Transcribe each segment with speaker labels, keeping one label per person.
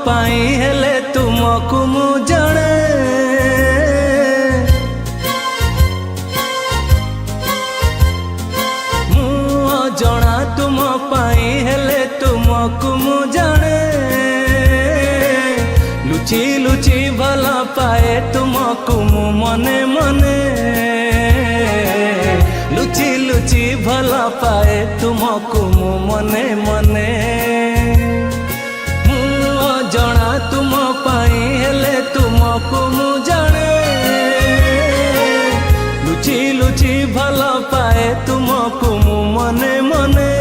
Speaker 1: पाई हेले तुमको मु जणे मु अजणा तुम पाई हेले तुमको मु जणे लुची लुची भला पाए तुमको मु मने मने लुची लुची भला पाए तुमको मु मने मने मु अजणा तुम पाई हेले तुमको मु जाने लुची लुची भला पाए तुमको मु मने मने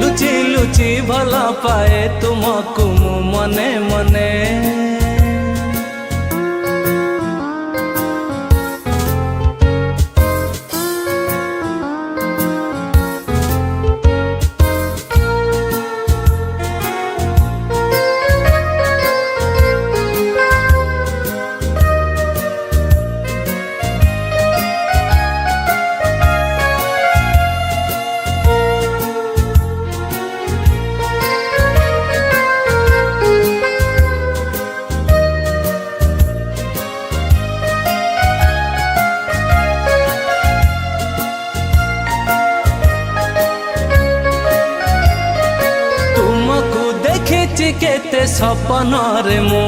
Speaker 1: लुची लुची भला पाए तुमको मु मने मने केते सपन रे मु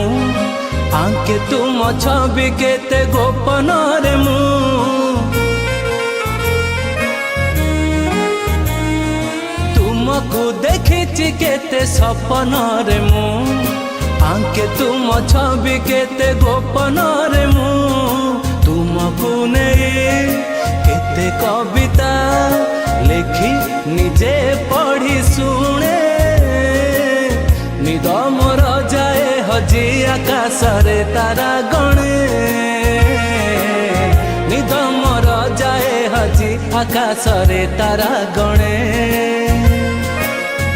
Speaker 1: आंके तुम छवि केते गोपन रे मु तुमको देखी केते सपन रे मु आंके तुम छवि केते गोपन रे मु तुमको नहीं केते कविता लिखी निजे पढ़ी सुने निद मोर जाए हजी आकाश रे तारा गणे निद मोर जाए हजी आकाश रे तारा गणे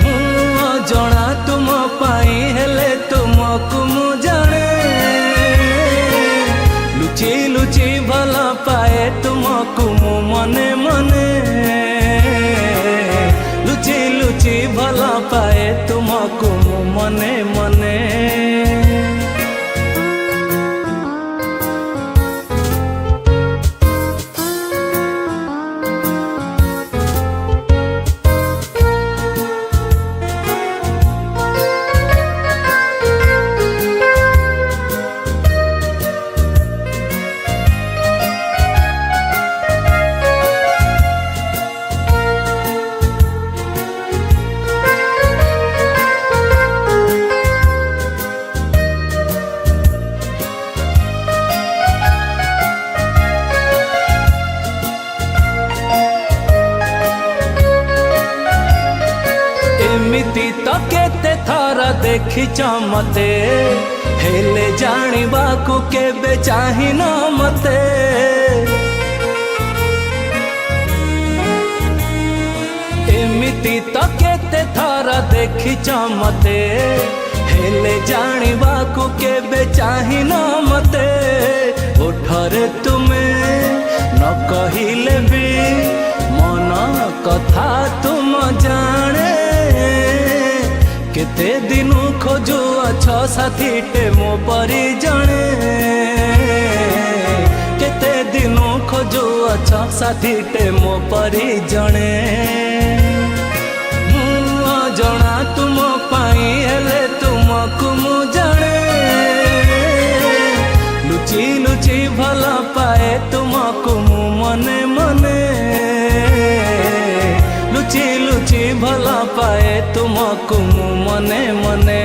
Speaker 1: मु अजणा तुम पाई हेले तुमको मु जाने लुची लुची भला पाए तुमको मु मने मने लुची लुची भला पाए तुमको मु मने मने एमिति तो केते थर देखी मते हेले जानिबा को केबे चाहि न मते एमिति तो केते थर देखी मते हेले जानिबा को केबे चाहि न मते ओठरे तुमे न कहिले भी मन कथा तुम जाने केते दिनु खोजु अछ साथीटे मो परी जणे केते दिनु खोजु अछ साथीटे मो परी जणे मु अजणा तुम पाई हेले तुमको मु जाने लुची लुची भला पाए तुमको मु मने मने लुची लुची भला पाए तुमको मु मने मने।